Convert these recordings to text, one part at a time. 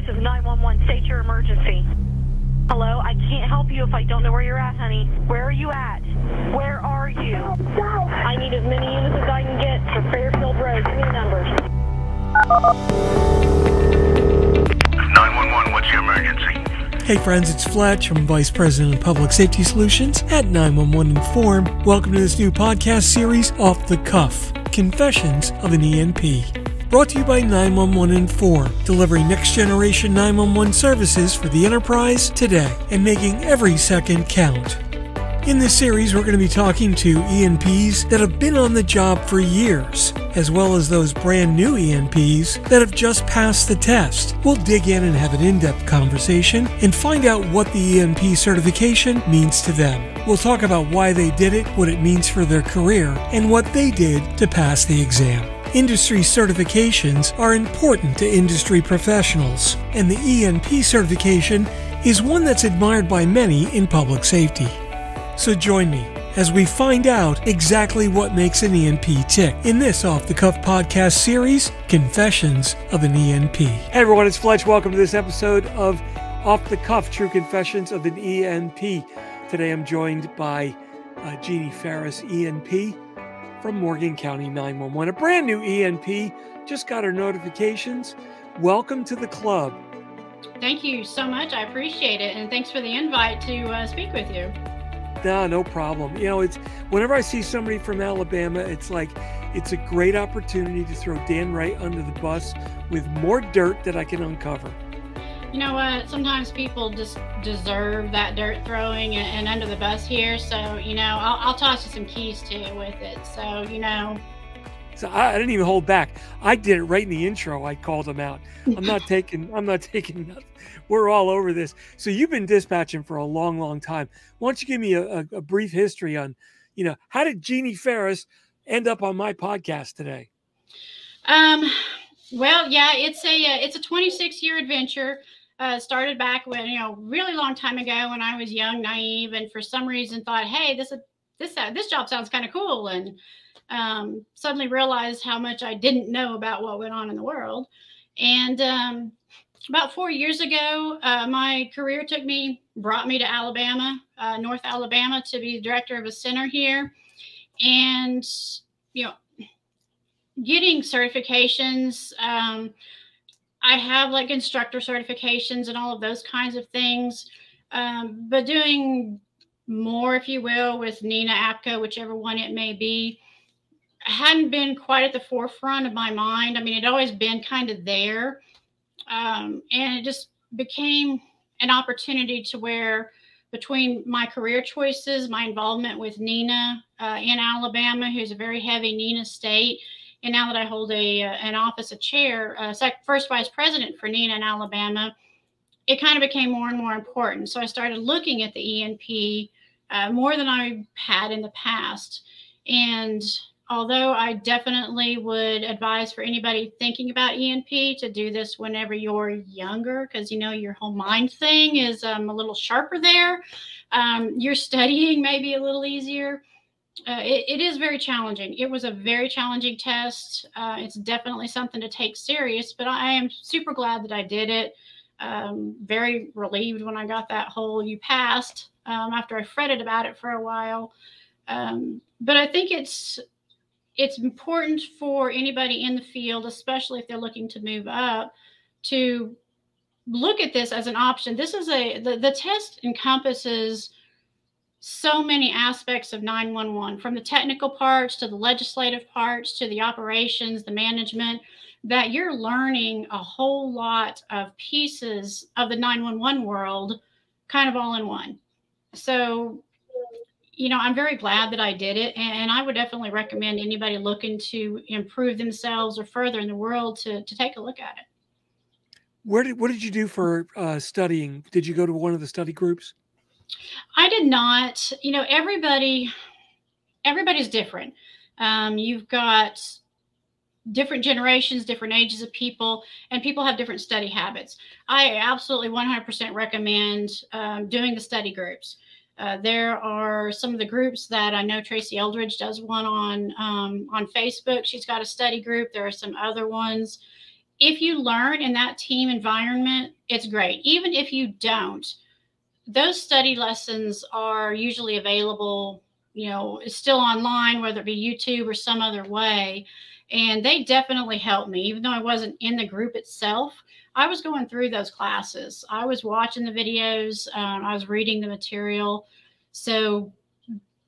This is 911. State your emergency. Hello? I can't help you if I don't know where you're at, honey. Where are you at? Where are you? I need as many units as I can get for Fairfield Road. Give me the numbers. 911, what's your emergency? Hey friends, it's Fletch. I'm Vice President of Public Safety Solutions at 911 Inform. Welcome to this new podcast series, Off the Cuff, Confessions of an ENP. Brought to you by 911 Inform, delivering next-generation 911 services for the enterprise today and making every second count. In this series, we're going to be talking to ENPs that have been on the job for years, as well as those brand new ENPs that have just passed the test. We'll dig in and have an in-depth conversation and find out what the ENP certification means to them. We'll talk about why they did it, what it means for their career, and what they did to pass the exam. Industry certifications are important to industry professionals, and the ENP certification is one that's admired by many in public safety. So join me as we find out exactly what makes an ENP tick in this off-the-cuff podcast series, Confessions of an ENP. Hey everyone, it's Fletch. Welcome to this episode of Off the Cuff, True Confessions of an ENP. Today I'm joined by Jeanie, Pharis, ENP from Morgan County 911. A brand new ENP, just got her notifications. Welcome to the club. Thank you so much. I appreciate it. And thanks for the invite to speak with you. No problem. You know, it's whenever I see somebody from Alabama, it's like it's a great opportunity to throw Dan Wright under the bus with more dirt that I can uncover. You know what? Sometimes people just deserve that dirt throwing and under the bus here. So, you know, I'll toss you some keys too with it. So, you know. So I didn't even hold back. I did it right in the intro. I called them out. I'm not taking nothing. We're all over this. So you've been dispatching for a long, long time. Why don't you give me a brief history on, you know, how did Jeanie Pharis end up on my podcast today? Well, yeah, it's a 26-year adventure. Started back when, you know, really long time ago when I was young, naive, and for some reason thought, hey, this job sounds kind of cool, and suddenly realized how much I didn't know about what went on in the world. And about 4 years ago, my career brought me to Alabama, North Alabama, to be the director of a center here. And, you know, getting certifications, I have like instructor certifications and all of those kinds of things, but doing more, if you will, with NENA ENP, whichever one it may be, hadn't been quite at the forefront of my mind. I mean, it'd always been kind of there. And it just became an opportunity to where between my career choices, my involvement with NENA in Alabama, who's a very heavy NENA state, and now that I hold an office, a chair, first vice president for NENA in Alabama, it kind of became more and more important. So I started looking at the ENP more than I had in the past. And although I definitely would advise for anybody thinking about ENP to do this whenever you're younger, because, you know, your whole mind thing is a little sharper there. Your studying may be a little easier. It is very challenging. It was a very challenging test. It's definitely something to take serious, but I am super glad that I did it. Very relieved when I got that whole "you passed" after I fretted about it for a while. But I think it's important for anybody in the field, especially if they're looking to move up, to look at this as an option. This is the test encompasses so many aspects of 911, from the technical parts to the legislative parts to the operations, the management, that you're learning a whole lot of pieces of the 911 world kind of all in one. So, you know, I'm very glad that I did it, and I would definitely recommend anybody looking to improve themselves or further in the world to take a look at it. What did you do for studying? Did you go to one of the study groups? I did not. You know, everybody's different. You've got different generations, different ages of people, and people have different study habits. I absolutely 100% recommend doing the study groups. There are some of the groups that I know Tracy Eldridge does one on Facebook. She's got a study group. There are some other ones. if you learn in that team environment, it's great. Even if you don't, those study lessons are usually available, it's still online, whether it be YouTube or some other way. And they definitely helped me, even though I wasn't in the group itself. I was going through those classes. I was watching the videos. I was reading the material. So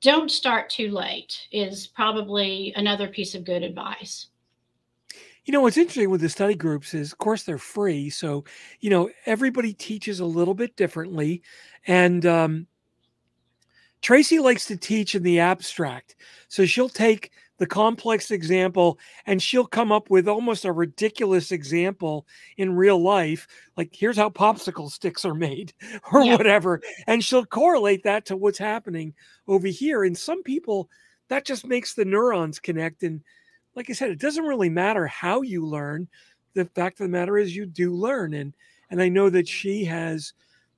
don't start too late is probably another piece of good advice. What's interesting with the study groups is, of course, they're free. So, everybody teaches a little bit differently. And Tracy likes to teach in the abstract. So she'll take the complex example and she'll come up with almost a ridiculous example in real life. Like, here's how popsicle sticks are made or whatever. And she'll correlate that to what's happening over here. And some people, that just makes the neurons connect. And like I said, it doesn't really matter how you learn. The fact of the matter is you do learn. And I know that she has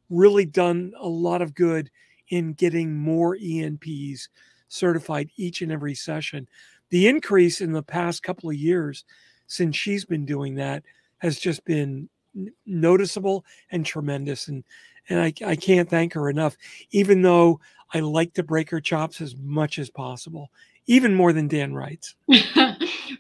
really done a lot of good in getting more ENPs certified each and every session. The increase in the past couple of years since she's been doing that has just been noticeable and tremendous. And I can't thank her enough, even though I like to break her chops as much as possible, even more than Dan Wright's.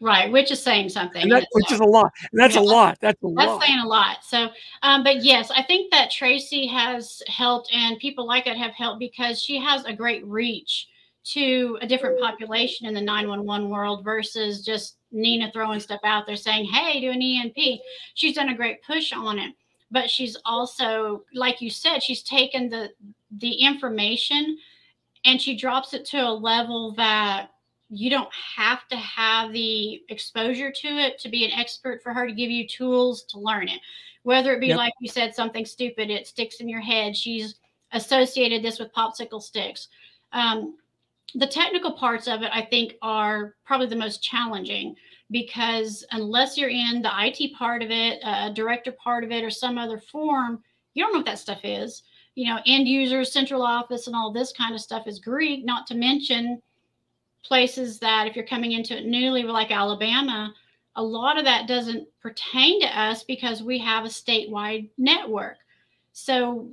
Right, which is saying something. Which is a lot. That's a lot. That's saying a lot. So, but yes, I think that Tracy has helped, and people like that have helped because she has a great reach to a different population in the 911 world versus just NENA throwing stuff out there saying, hey, do an ENP. She's done a great push on it. But she's also, like you said, she's taken the information and she drops it to a level that you don't have to have the exposure to it to be an expert for her to give you tools to learn it. Whether it be, like you said, something stupid, it sticks in your head. She's associated this with popsicle sticks. The technical parts of it, I think, are probably the most challenging because unless you're in the IT part of it, director part of it, or some other form, you don't know what that stuff is. End users, central office, and all this kind of stuff is Greek, not to mention places that if you're coming into it newly, like Alabama, a lot of that doesn't pertain to us because we have a statewide network. So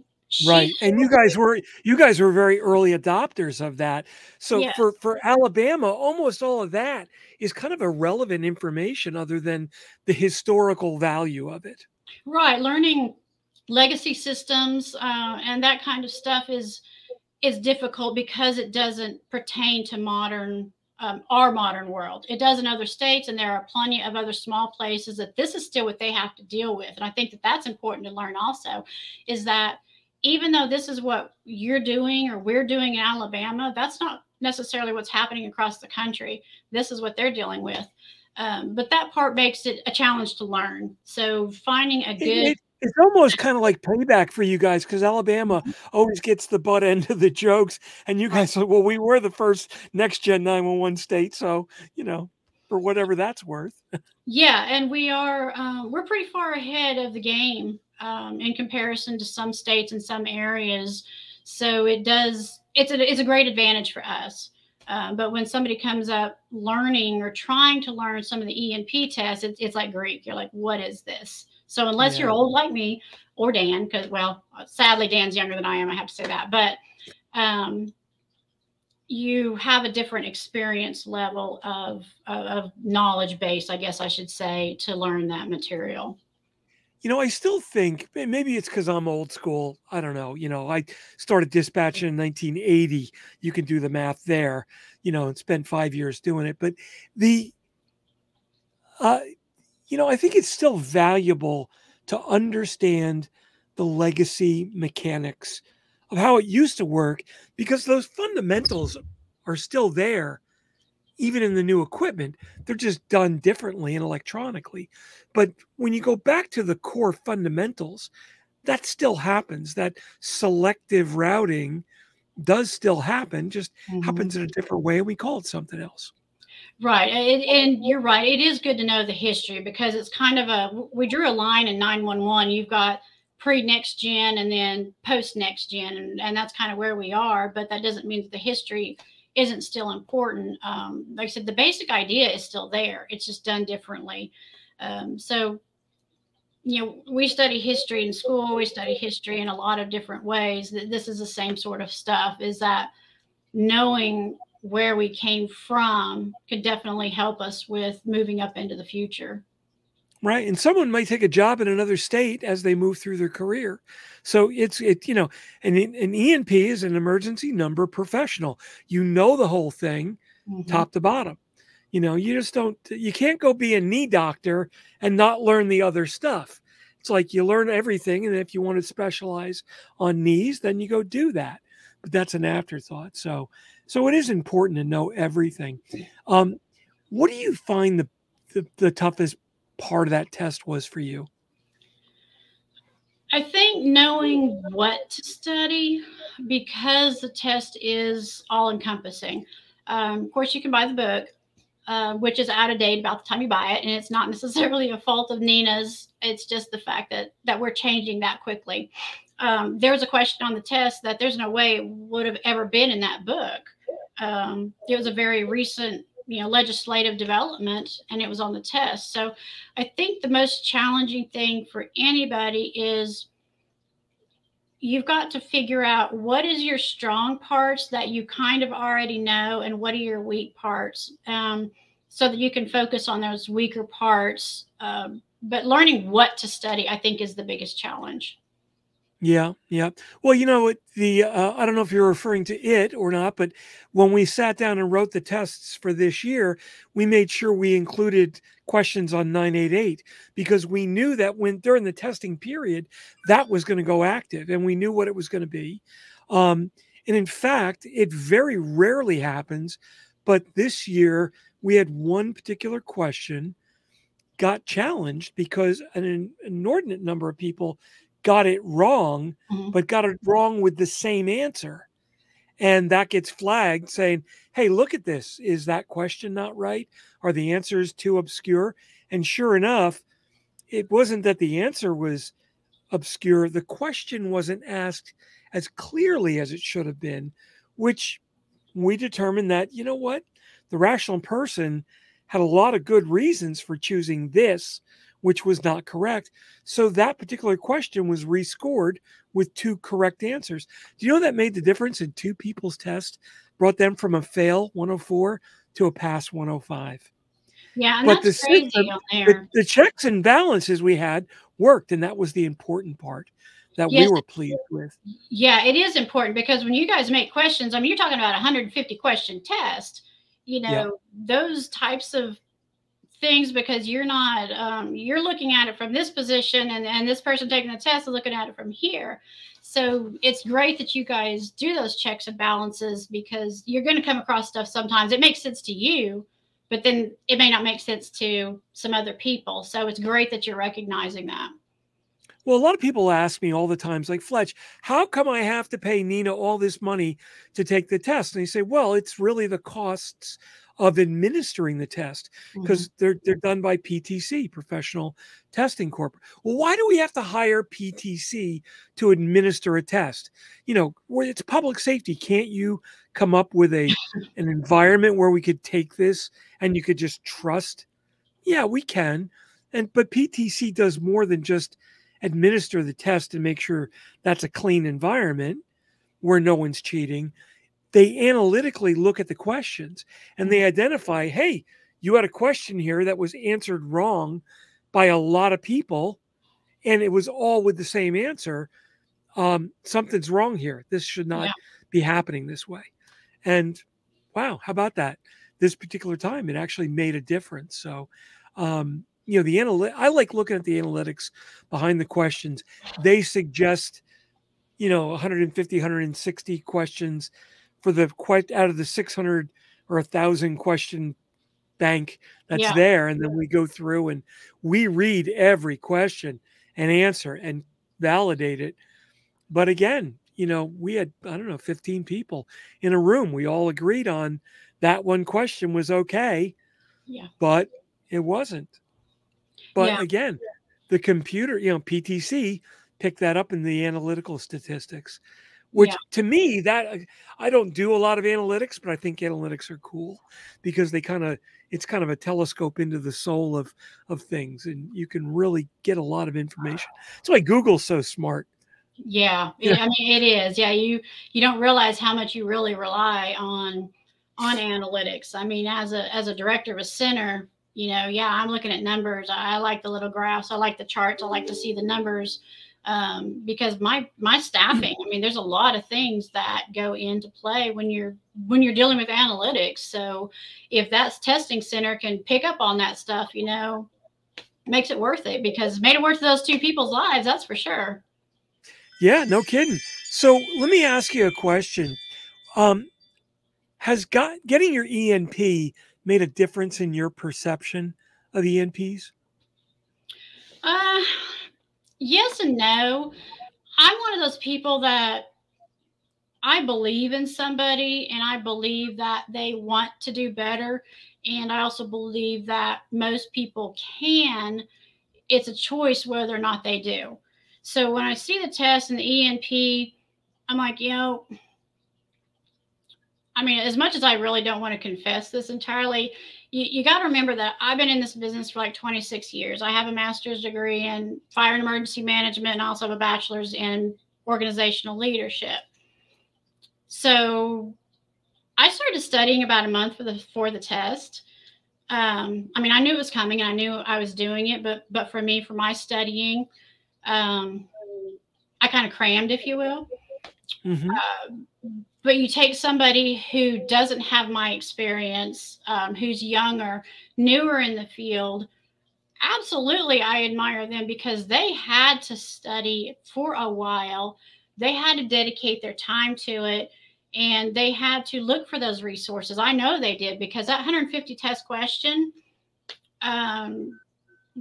right. And you guys were very early adopters of that. So yes. for Alabama, almost all of that is kind of irrelevant information other than the historical value of it. Right. Learning legacy systems and that kind of stuff is difficult because it doesn't pertain to our modern world. It does in other states, and there are plenty of other small places that this is still what they have to deal with. And I think that that's important to learn also, is that even though this is what you're doing or we're doing in Alabama, that's not necessarily what's happening across the country. This is what they're dealing with. But that part makes it a challenge to learn. So finding a good... It's almost kind of like payback for you guys because Alabama always gets the butt end of the jokes. And you guys, well, we were the first next gen 911 state. So, for whatever that's worth. Yeah. And we're pretty far ahead of the game in comparison to some states and some areas. So it's a great advantage for us. But when somebody comes up learning or trying to learn some of the ENP tests, it's like Greek. You're like, what is this? So unless you're old like me or Dan, because, well, sadly, Dan's younger than I am, I have to say that. But you have a different experience level of knowledge base, I guess I should say, to learn that material. I still think maybe it's because I'm old school. I don't know. I started dispatching in 1980. You can do the math there, and spent 5 years doing it. But I think it's still valuable to understand the legacy mechanics of how it used to work because those fundamentals are still there, even in the new equipment. They're just done differently and electronically. But when you go back to the core fundamentals, that still happens. That selective routing does still happen, just happens in a different way. And we call it something else. Right. And you're right. It is good to know the history because it's kind of we drew a line in 911. You've got pre-next gen and then post-next gen. And that's kind of where we are. But that doesn't mean that the history isn't still important. Like I said, the basic idea is still there. It's just done differently. So we study history in school. We study history in a lot of different ways. This is the same sort of stuff, is that knowing where we came from could definitely help us with moving up into the future. Right. And someone might take a job in another state as they move through their career. So an ENP is an emergency number professional. You know the whole thing, top to bottom. You just you can't go be a knee doctor and not learn the other stuff. It's like you learn everything. And if you want to specialize on knees, then you go do that. But that's an afterthought. So it is important to know everything. What do you find the toughest part of that test was for you? I think knowing what to study, because the test is all encompassing. Of course, you can buy the book, which is out of date about the time you buy it. And it's not necessarily a fault of NENA's. It's just the fact that we're changing that quickly. There was a question on the test that there's no way it would have ever been in that book. It was a very recent legislative development, and it was on the test. So I think the most challenging thing for anybody is you've got to figure out what is your strong parts that you kind of already know, and what are your weak parts, so that you can focus on those weaker parts. But learning what to study, I think, is the biggest challenge. Yeah. Well, I don't know if you're referring to it or not, but when we sat down and wrote the tests for this year, we made sure we included questions on 988, because we knew that during the testing period, that was going to go active, and we knew what it was going to be. And in fact, it very rarely happens, but this year we had one particular question got challenged because an inordinate number of people got it wrong, but got it wrong with the same answer. And that gets flagged saying, hey, look at this. Is that question not right? Are the answers too obscure? And sure enough, it wasn't that the answer was obscure. The question wasn't asked as clearly as it should have been, which we determined that, you know what? The rational person had a lot of good reasons for choosing this, which was not correct. So that particular question was rescored with 2 correct answers. Do you know that made the difference in 2 people's test? Brought them from a fail 104 to a pass 105. Yeah, and but that's the crazy system, on there. the checks and balances we had worked, and that was the important part that we were pleased with. Yeah, it is important, because when you guys make questions, I mean, you're talking about a 150 question test, those types of things, because you're not you're looking at it from this position, and this person taking the test is looking at it from here. So it's great that you guys do those checks and balances, because you're going to come across stuff sometimes it makes sense to you, but then it may not make sense to some other people. So it's great that you're recognizing that. Well, a lot of people ask me all the times, like, Fletch, how come I have to pay NENA all this money to take the test? And you say, well, it's really the costs of administering the test, because they're done by PTC, Professional Testing Corp. Well, why do we have to hire PTC to administer a test? It's public safety. Can't you come up with an environment where we could take this and you could just trust? Yeah, we can. But PTC does more than just administer the test and make sure that's a clean environment where no one's cheating. They analytically look at the questions and they identify, hey, you had a question here that was answered wrong by a lot of people, and it was all with the same answer. Something's wrong here. This should not be happening this way. And wow, how about that? This particular time, it actually made a difference. So, I like looking at the analytics behind the questions. They suggest, 150, 160 questions for out of the 600 or 1,000 question bank that's there. And then we go through and we read every question and answer and validate it. But again, we had, 15 people in a room. We all agreed on that one question was okay, but it wasn't. But again, the computer, PTC picked that up in the analytical statistics. which to me, that I don't do a lot of analytics, but I think analytics are cool because it's kind of a telescope into the soul of things, and you can really get a lot of information. That's why Google's so smart. Yeah, I mean, it is. Yeah, you don't realize how much you really rely on analytics. I mean, as a director of a center, I'm looking at numbers. I like the little graphs. I like the charts. I like to see the numbers because my staffing. I mean, there's a lot of things that go into play when you're dealing with analytics. So if that testing center can pick up on that stuff, makes it worth it, because it made it worth those two people's lives. That's for sure. Yeah, no kidding. So let me ask you a question. Has getting your ENP made a difference in your perception of ENPs? Yes and no. I'm one of those people that I believe in somebody, and I believe that they want to do better. And I also believe that most people can. It's a choice whether or not they do. So when I see the test and the ENP, I'm like, I mean, as much as I really don't want to confess this entirely, you got to remember that I've been in this business for like 26 years. I have a master's degree in fire and emergency management, and I also have a bachelor's in organizational leadership. So I started studying about a month for the test. I mean, I knew it was coming and I knew I was doing it, but for me, for my studying, I kind of crammed, if you will. Mm-hmm. But you take somebody who doesn't have my experience, who's younger, newer in the field. Absolutely, I admire them because they had to study for a while. They had to dedicate their time to it, and they had to look for those resources. I know they did, because that 150 test question,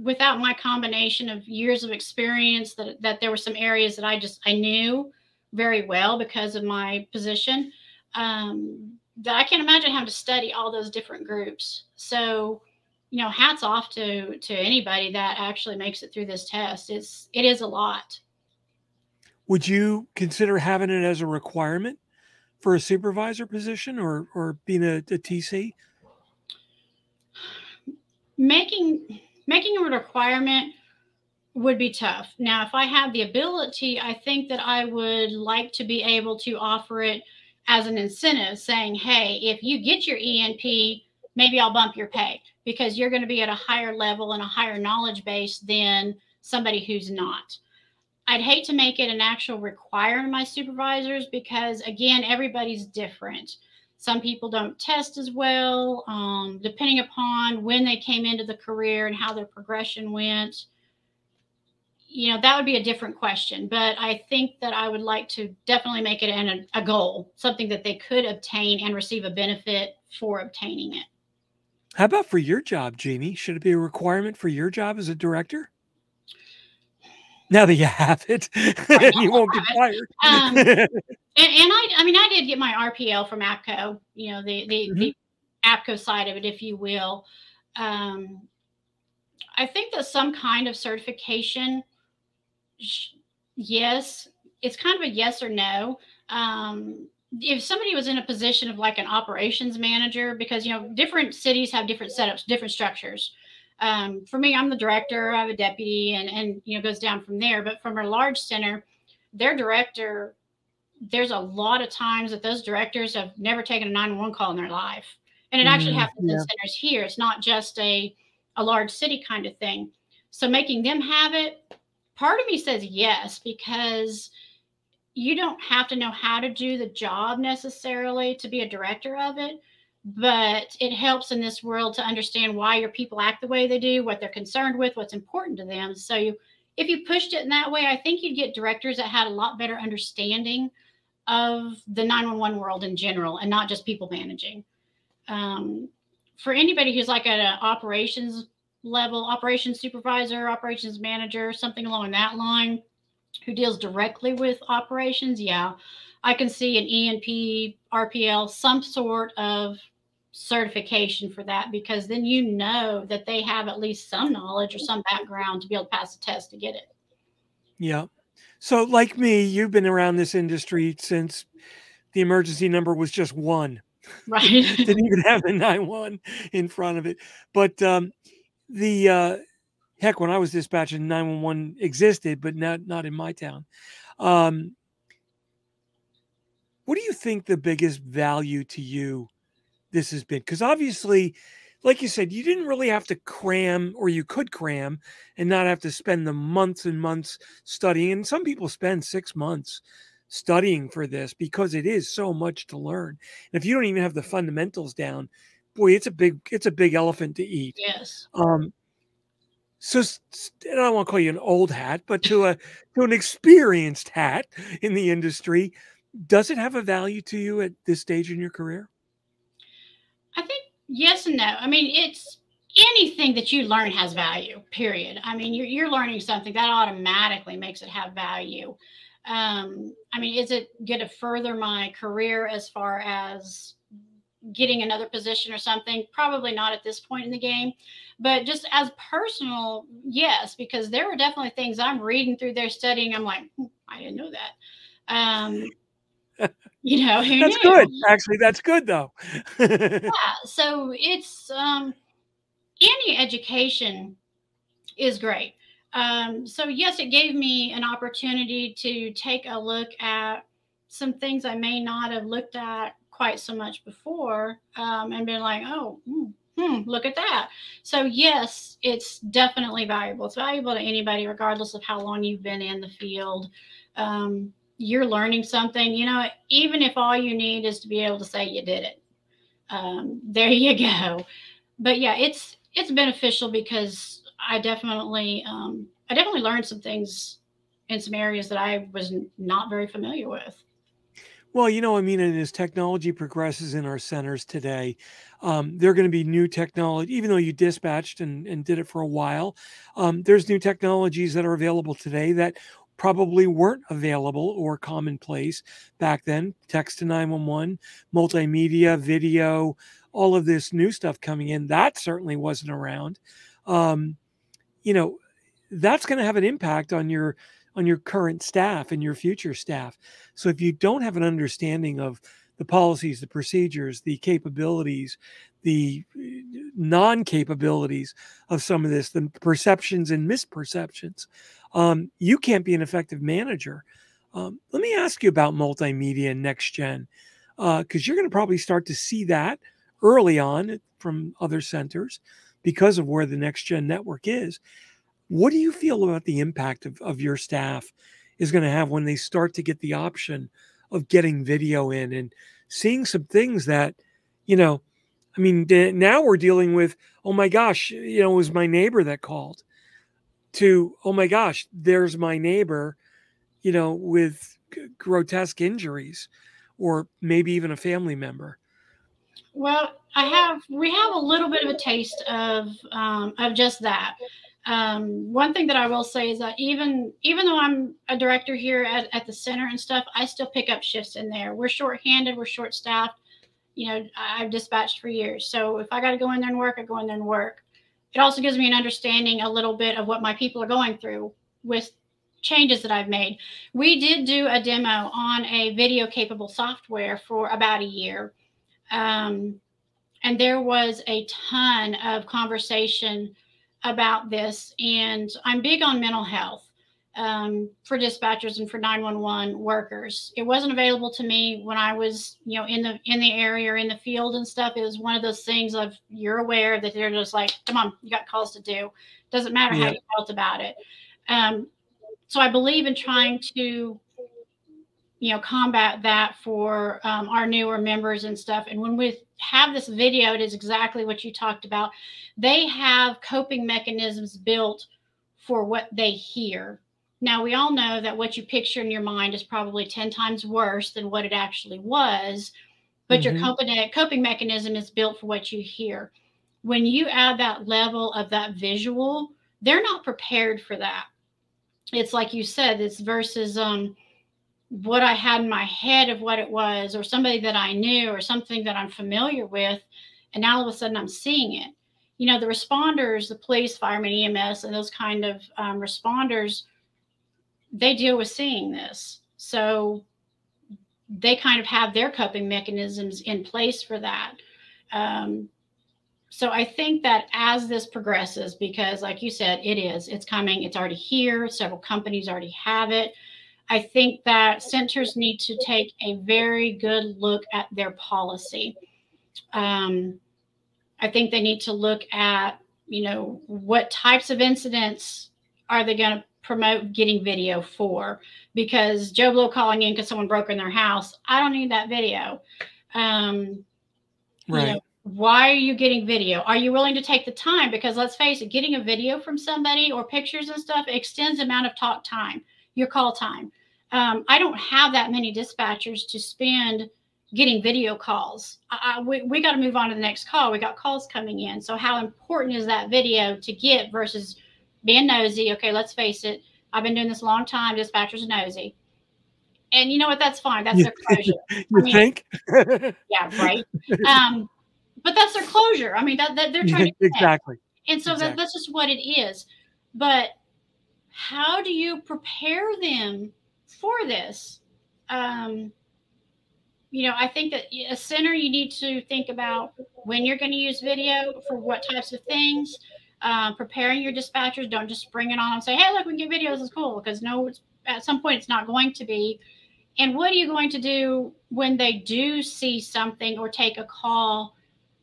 without my combination of years of experience, that there were some areas that I knew very well because of my position, that I can't imagine having to study all those different groups. So, hats off to anybody that actually makes it through this test. It is a lot. Would you consider having it as a requirement for a supervisor position or being a TC? Making a requirement would be tough. Now, if I had the ability, I think that I would like to be able to offer it as an incentive, saying, hey, if you get your ENP, maybe I'll bump your pay because you're going to be at a higher level and a higher knowledge base than somebody who's not. I'd hate to make it an actual requirement of my supervisors because, again, everybody's different. Some people don't test as well, depending upon when they came into the career and how their progression went. That would be a different question. But I think that I would like to definitely make it a goal, something that they could obtain and receive a benefit for obtaining it. How about for your job, Jeanie? Should it be a requirement for your job as a director? Now that you have it, and you won't get fired. And I did get my RPL from APCO, the APCO side of it, if you will. I think that some kind of certification, yes, it's kind of a yes or no. If somebody was in a position of like an operations manager, because, different cities have different setups, different structures. For me, I'm the director, I have a deputy, and goes down from there. But from a large center, their director, there's a lot of times that those directors have never taken a 911 call in their life. And it actually happens in centers here. It's not just a large city kind of thing. So making them have it, part of me says yes, because you don't have to know how to do the job necessarily to be a director of it. But it helps in this world to understand why your people act the way they do, what they're concerned with, what's important to them. So if you pushed it in that way, I think you'd get directors that had a lot better understanding of the 911 world in general and not just people managing. For anybody who's like at an operations level, operations supervisor, operations manager, something along that line, who deals directly with operations, I can see an ENP, RPL, some sort of certification for that, because then that they have at least some knowledge or some background to be able to pass the test to get it. Yeah. So like me, you've been around this industry since the emergency number was just one. Right. Didn't even have the 911 in front of it. But the heck, when I was dispatching, 911 existed, but not in my town. What do you think the biggest value to you this has been? Because obviously, like you said, you didn't really have to cram, or you could cram and not have to spend the months and months studying. And some people spend 6 months studying for this because it is so much to learn. And if you don't even have the fundamentals down, boy, it's a big elephant to eat. Yes. So I don't want to call you an old hat, but to an experienced hat in the industry, does it have a value to you at this stage in your career? I think yes and no. I mean, it's anything that you learn has value, period. I mean, you're learning something that automatically makes it have value. I mean, is it going to further my career as far as getting another position or something? Probably not at this point in the game, but just as personal, yes, because there are definitely things I'm reading through there, studying. I'm like, I didn't know that. You know, who That's knew? good. Actually, that's good though. Yeah. So it's any education is great. So yes, it gave me an opportunity to take a look at some things I may not have looked at quite so much before, and been like, oh, look at that. So yes, it's definitely valuable. It's valuable to anybody, regardless of how long you've been in the field. You're learning something, you know, even if all you need is to be able to say you did it. There you go. But yeah, it's beneficial because I definitely learned some things in some areas that I was not very familiar with. Well, you know, I mean, and as technology progresses in our centers today, there are going to be new technology, even though you dispatched and did it for a while, there's new technologies that are available today that probably weren't available or commonplace back then. Text to 911, multimedia, video, all of this new stuff coming in, that certainly wasn't around. You know, that's going to have an impact on your current staff and your future staff. So if you don't have an understanding of the policies, the procedures, the capabilities, the non-capabilities of some of this, the perceptions and misperceptions, you can't be an effective manager. Let me ask you about multimedia and next gen, because you're going to probably start to see that early on from other centers because of where the next gen network is. What do you feel about the impact of your staff is going to have when they start to get the option of getting video in and seeing some things that, you know, I mean, now we're dealing with, oh my gosh, you know, it was my neighbor that called, to, oh my gosh, there's my neighbor, you know, with grotesque injuries, or maybe even a family member. Well, we have a little bit of a taste of just that. One thing that I will say is that even though I'm a director here at the center and stuff, I still pick up shifts in there. We're short-handed, we're short-staffed. You know, I've dispatched for years. So if I got to go in there and work, I go in there and work. It also gives me an understanding a little bit of what my people are going through with changes that I've made. We did do a demo on a video capable software for about a year. And there was a ton of conversation about this. And I'm big on mental health for dispatchers and for 911 workers. It wasn't available to me when I was, you know, in the area or in the field and stuff. It was one of those things of, you're aware that they're just like, come on, you got calls to do. Doesn't matter how you felt about it. So I believe in trying to, you know, combat that for our newer members and stuff. And when we have this video, it is exactly what you talked about. They have coping mechanisms built for what they hear. Now, we all know that what you picture in your mind is probably 10 times worse than what it actually was, but your coping mechanism is built for what you hear. When you add that level of that visual, they're not prepared for that. It's like you said, it's versus what I had in my head of what it was, or somebody that I knew, or something that I'm familiar with. And now all of a sudden I'm seeing it. You know, the responders, the police, firemen, EMS, and those kind of responders, they deal with seeing this. So they kind of have their coping mechanisms in place for that. So I think that as this progresses, because like you said, it's coming, it's already here. Several companies already have it. I think that centers need to take a very good look at their policy. I think they need to look at, what types of incidents are they going to promote getting video for? Because Joe Blow calling in because someone broke in their house, I don't need that video. Right. Why are you getting video? Are you willing to take the time? Because let's face it, getting a video from somebody or pictures and stuff extends the amount of talk time, your call time. I don't have that many dispatchers to spend getting video calls. We got to move on to the next call. We got calls coming in. So how important is that video to get versus being nosy? Okay, let's face it. I've been doing this a long time. Dispatchers are nosy. And you know what? That's fine. That's their closure. You think? Yeah, right. But that's their closure. I mean, that they're trying to exactly. And so that's just what it is. But how do you prepare them for this? I think that a center, you need to think about when you're going to use video for what types of things. Preparing your dispatchers. Don't just bring it on and say, hey, look, we can get videos. It's cool. Because at some point it's not going to be. And what are you going to do when they do see something or take a call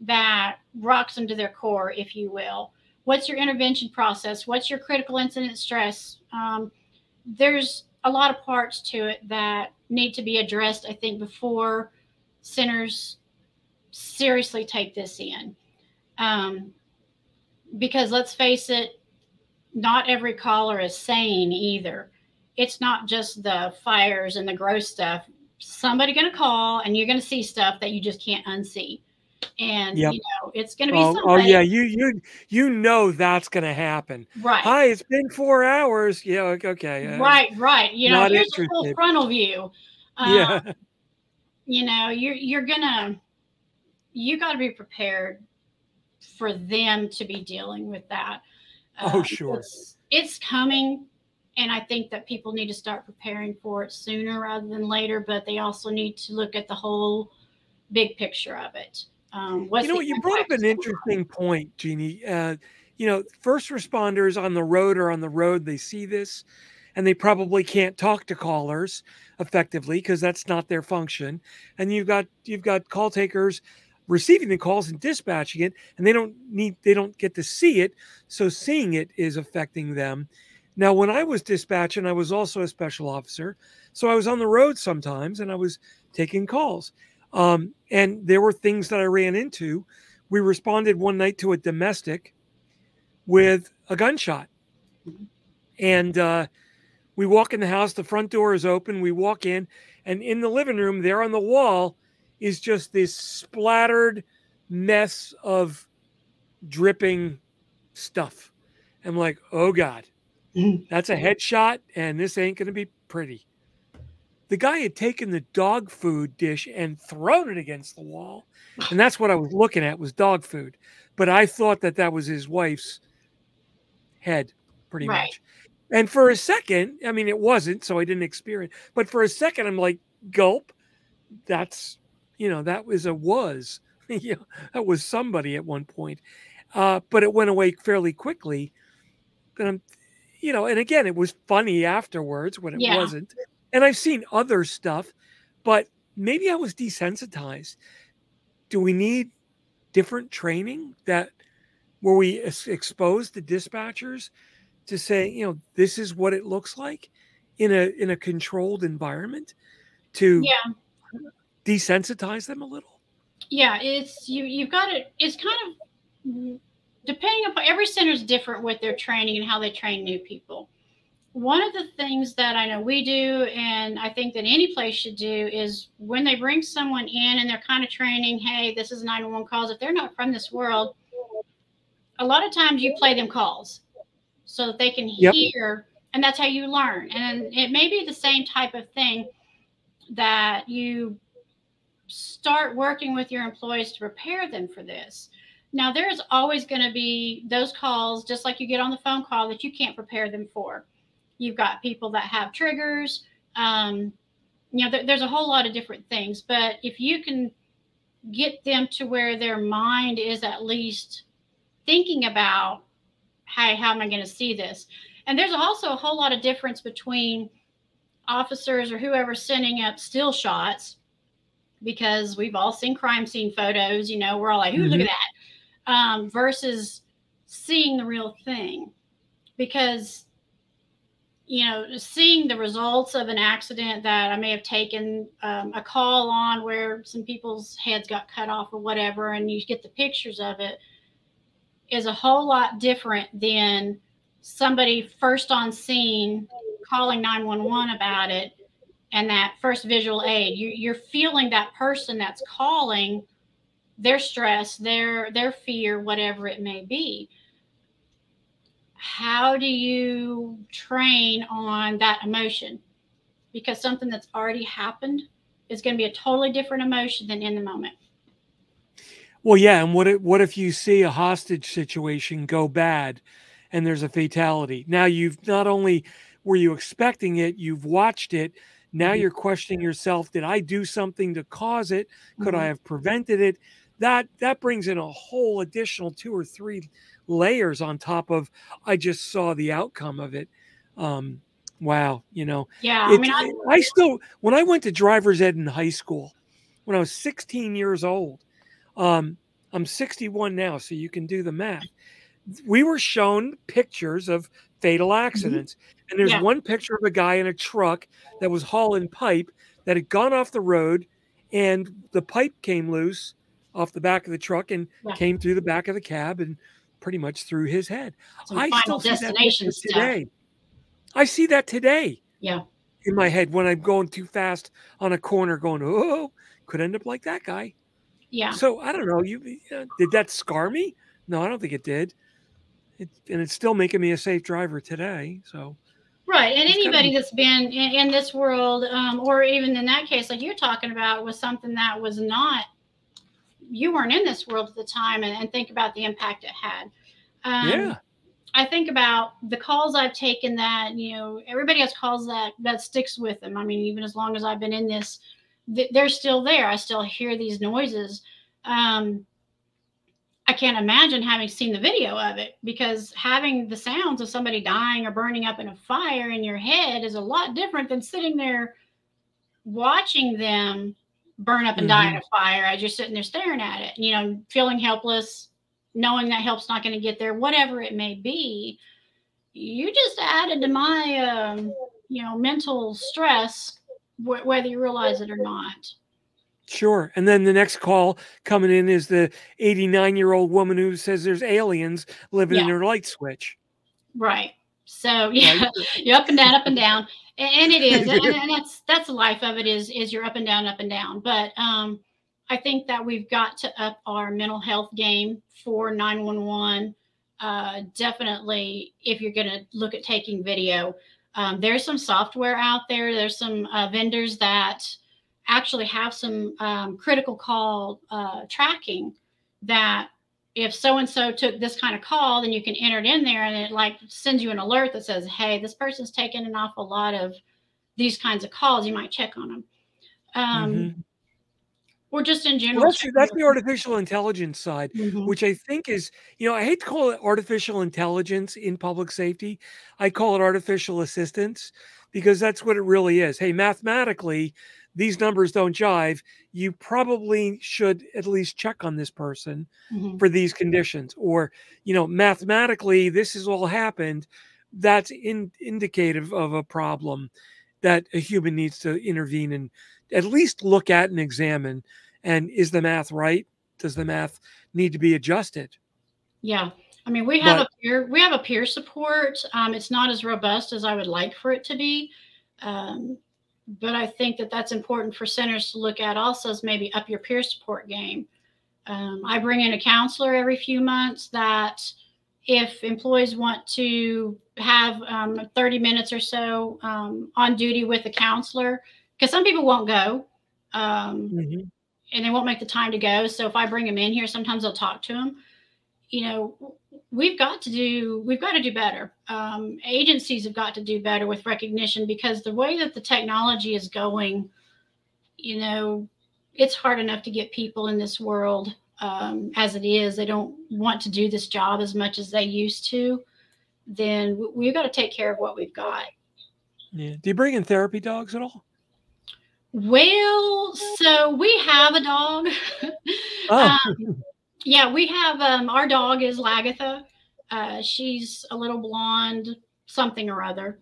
that rocks them to their core, if you will? What's your intervention process? What's your critical incident stress? There's a lot of parts to it that need to be addressed, I think, before centers seriously take this in. Because let's face it, not every caller is sane either. It's not just the fires and the gross stuff. Somebody going to call and you're going to see stuff that you just can't unsee. And, it's going to be somebody. Oh, yeah. You that's going to happen. Right. Hi, it's been 4 hours. Yeah. Okay. Right. Here's interested. a full frontal view. Yeah. You got to be prepared for them to be dealing with that. Oh, sure. It's coming. And I think that people need to start preparing for it sooner rather than later, but they also need to look at the whole big picture of it. You brought up an interesting point, Jeanie. First responders on the road, they see this and they probably can't talk to callers effectively because that's not their function. And you've got call takers receiving the calls and dispatching it, and they don't get to see it. So seeing it is affecting them. Now, when I was dispatching, I was also a special officer. So I was on the road sometimes and I was taking calls. And there were things that I ran into. We responded one night to a domestic with a gunshot. And we walk in the house, the front door is open. We walk in, and in the living room, there on the wall is just this splattered mess of dripping stuff. I'm like, oh God, that's a headshot, and this ain't going to be pretty. The guy had taken the dog food dish and thrown it against the wall. And that's what I was looking at, was dog food. But I thought that was his wife's head, pretty much. And for a second, I mean, it wasn't, so I didn't experience. But for a second, I'm like, gulp. That's, that was that was somebody at one point. But it went away fairly quickly. But and again, it was funny afterwards when it wasn't. And I've seen other stuff, but maybe I was desensitized. Do we need different training where we expose the dispatchers to say, this is what it looks like in a controlled environment to desensitize them a little? Yeah, you've got it. It's kind of depending upon, every center is different with their training and how they train new people. One of the things that I know we do, and I think that any place should do, is when they bring someone in and they're kind of training, hey, this is 911 calls. If they're not from this world, a lot of times you play them calls so that they can hear, and that's how you learn. And it may be the same type of thing that you start working with your employees to prepare them for this. Now, there's always going to be those calls, just like you get on the phone call, that you can't prepare them for. You've got people that have triggers. You know, there's a whole lot of different things. But if you can get them to where their mind is at least thinking about, hey, how am I going to see this? And there's also a whole lot of difference between officers or whoever's sending up still shots, because we've all seen crime scene photos, you know, we're all like, ooh, look at that, versus seeing the real thing. Because, you know, seeing the results of an accident that I may have taken a call on where some people's heads got cut off or whatever, and you get the pictures of it, is a whole lot different than somebody first on scene calling 911 about it, and that first visual aid. You're feeling that person that's calling, their stress, their fear, whatever it may be. How do you train on that emotion? Because something that's already happened is going to be a totally different emotion than in the moment. Well, yeah. And what if you see a hostage situation go bad and there's a fatality? Now you've not only were you expecting it, you've watched it. Now you're questioning yourself. Did I do something to cause it? Could I have prevented it? That brings in a whole additional 2 or 3 layers on top of, I just saw the outcome of it. Wow. You know, yeah. I still, when I went to driver's ed in high school, when I was 16 years old, I'm 61 now, so you can do the math. We were shown pictures of fatal accidents. And there's one picture of a guy in a truck that was hauling pipe that had gone off the road, and the pipe came loose off the back of the truck and came through the back of the cab and pretty much through his head. I still see that picture today. I see that today. Yeah. In my head when I'm going too fast on a corner going, oh, could end up like that guy. Yeah. So I don't know. Did that scar me? No, I don't think it did. And it's still making me a safe driver today. So. Right. And anybody that's been in this world, or even in that case, like you're talking about, was something that was not, you weren't in this world at the time, and think about the impact it had. I think about the calls I've taken that, you know, everybody has calls that sticks with them. I mean, even as long as I've been in this, they're still there. I still hear these noises. I can't imagine having seen the video of it, because having the sounds of somebody dying or burning up in a fire in your head is a lot different than sitting there watching them burn up and die in a fire as you're sitting there staring at it, you know, feeling helpless, knowing that help's not going to get there, whatever it may be. You just added to my, you know, mental stress, whether you realize it or not. Sure. And then the next call coming in is the 89-year-old woman who says there's aliens living in her light switch. Right. So yeah, you're up and down, and it is, and that's the life of it, is you're up and down. But I think that we've got to up our mental health game for 911. Definitely, if you're going to look at taking video, there's some software out there. There's some vendors that actually have some critical call tracking, that if so-and-so took this kind of call, then you can enter it in there, and it like sends you an alert that says, hey, this person's taken an awful lot of these kinds of calls. You might check on them. Or just in general. Well, that's the artificial intelligence side, which I think is, you know, I hate to call it artificial intelligence in public safety. I call it artificial assistance, because that's what it really is. Hey, mathematically, these numbers don't jive. You probably should at least check on this person for these conditions. Or, you know, mathematically, this has all happened. That's indicative of a problem that a human needs to intervene and at least look at and examine. And is the math right? Does the math need to be adjusted? Yeah. I mean, we have a peer support. It's not as robust as I would like for it to be. But I think that that's important for centers to look at also, as maybe up your peer support game. I bring in a counselor every few months that if employees want to have 30 minutes or so on duty with a counselor, because some people won't go and they won't make the time to go. So if I bring them in here, sometimes I'll talk to them. You know, we've got to do better. Agencies have got to do better with recognition, because the way that the technology is going, it's hard enough to get people in this world as it is. They don't want to do this job as much as they used to. Then we've got to take care of what we've got. Yeah. Do you bring in therapy dogs at all? Well, so we have a dog. Oh. Yeah, we have, our dog is Lagatha. She's a little blonde, something or other.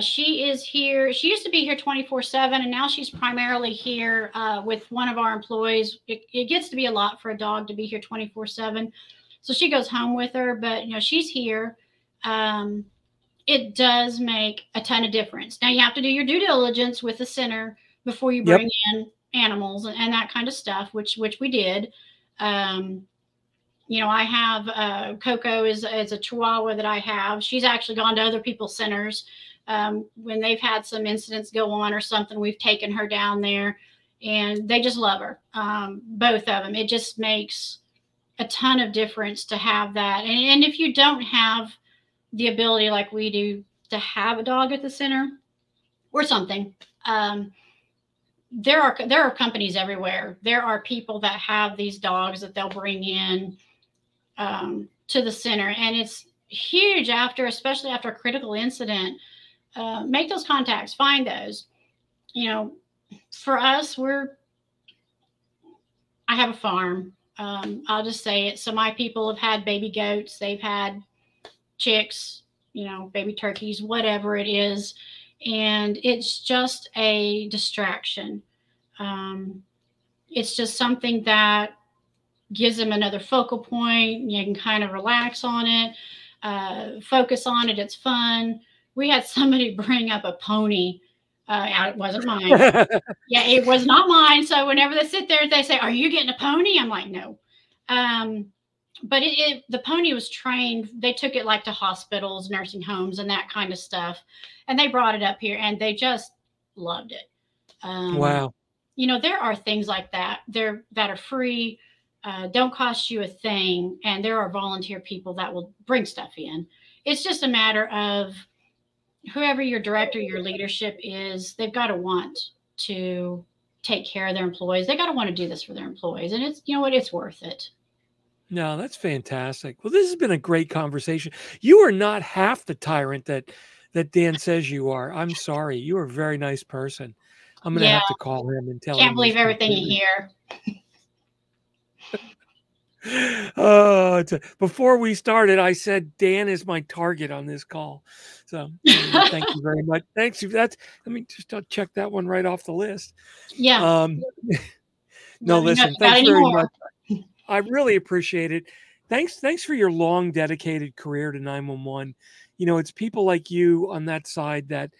She is here. She used to be here 24/7, and now she's primarily here with one of our employees. It gets to be a lot for a dog to be here 24/7. So she goes home with her, but she's here. It does make a ton of difference. Now you have to do your due diligence with the center before you bring in animals and that kind of stuff, which we did. I have Coco is a Chihuahua that I have. She's actually gone to other people's centers. When they've had some incidents go on or something, we've taken her down there, and they just love her. Both of them. It just makes a ton of difference to have that. And if you don't have the ability like we do to have a dog at the center or something, there are companies everywhere. There are people that have these dogs that they'll bring in to the center, and it's huge especially after a critical incident. Make those contacts, find those. For us, I have a farm. I'll just say it. So my people have had baby goats, they've had chicks, baby turkeys, whatever it is. And it's just a distraction. It's just something that gives them another focal point. You can kind of relax on it, focus on it. It's fun. We had somebody bring up a pony. It wasn't mine. Yeah, it was not mine. So whenever they sit there, they say, "Are you getting a pony?" I'm like, "No." But the pony was trained. They took it like to hospitals, nursing homes, and that kind of stuff. And they brought it up here, and they just loved it. Wow. There are things like that. That are free, don't cost you a thing. And there are volunteer people that will bring stuff in. It's just a matter of whoever your director, your leadership is, they've got to want to take care of their employees. They got to want to do this for their employees. And it's, it's worth it. No, that's fantastic. Well, this has been a great conversation. You are not half the tyrant that Dan says you are. I'm sorry. You are a very nice person. I'm going to have to call him and tell him. Can't believe everything you hear. Before we started, I said Dan is my target on this call. So thank you very much. Thanks. Let me just check that one right off the list. Yeah. No, listen, thanks very much. I really appreciate it. Thanks for your long, dedicated career to 911. It's people like you on that side that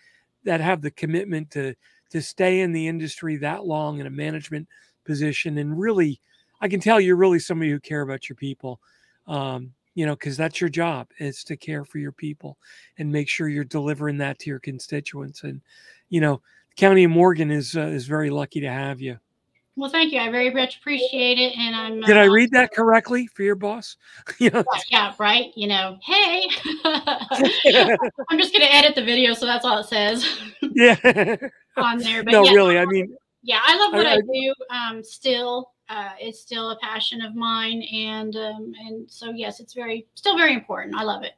have the commitment to stay in the industry that long in a management position. And really, I can tell you're really somebody who care about your people, because that's your job, is to care for your people and make sure you're delivering that to your constituents. And, the County of Morgan is very lucky to have you. Well, thank you. I very much appreciate it. And did I read that correctly for your boss? Yeah, right. Hey, I'm just going to edit the video, so that's all it says. Yeah. On there. But no, yeah, really. I mean, yeah, I love what I do. Still, it's still a passion of mine. And so, yes, it's still very important. I love it.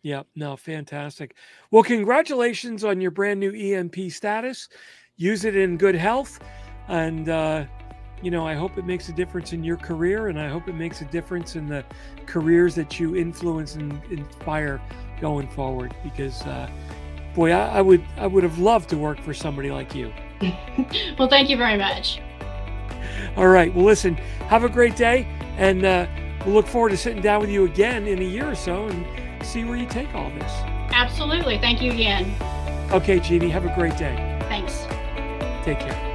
Yeah, no, fantastic. Well, congratulations on your brand new EMP status. Use it in good health. And, I hope it makes a difference in your career, and I hope it makes a difference in the careers that you influence and inspire going forward, because, boy, I would have loved to work for somebody like you. Well, thank you very much. All right. Well, listen, have a great day, and we'll look forward to sitting down with you again in a year or so and see where you take all this. Absolutely. Thank you again. Okay, Jeanie, have a great day. Thanks. Take care.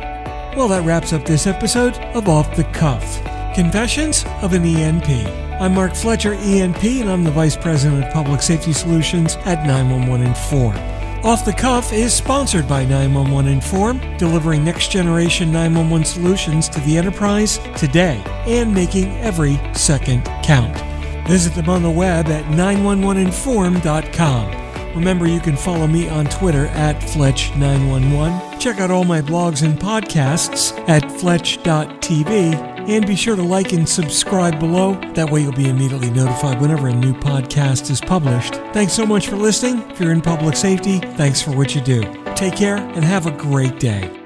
Well, that wraps up this episode of Off the Cuff, Confessions of an ENP. I'm Mark Fletcher, ENP, and I'm the Vice President of Public Safety Solutions at 911 Inform. Off the Cuff is sponsored by 911 Inform, delivering next-generation 911 solutions to the enterprise today and making every second count. Visit them on the web at 911inform.com. Remember, you can follow me on Twitter at Fletch911. Check out all my blogs and podcasts at Fletch.tv. And be sure to like and subscribe below. That way you'll be immediately notified whenever a new podcast is published. Thanks so much for listening. If you're in public safety, thanks for what you do. Take care and have a great day.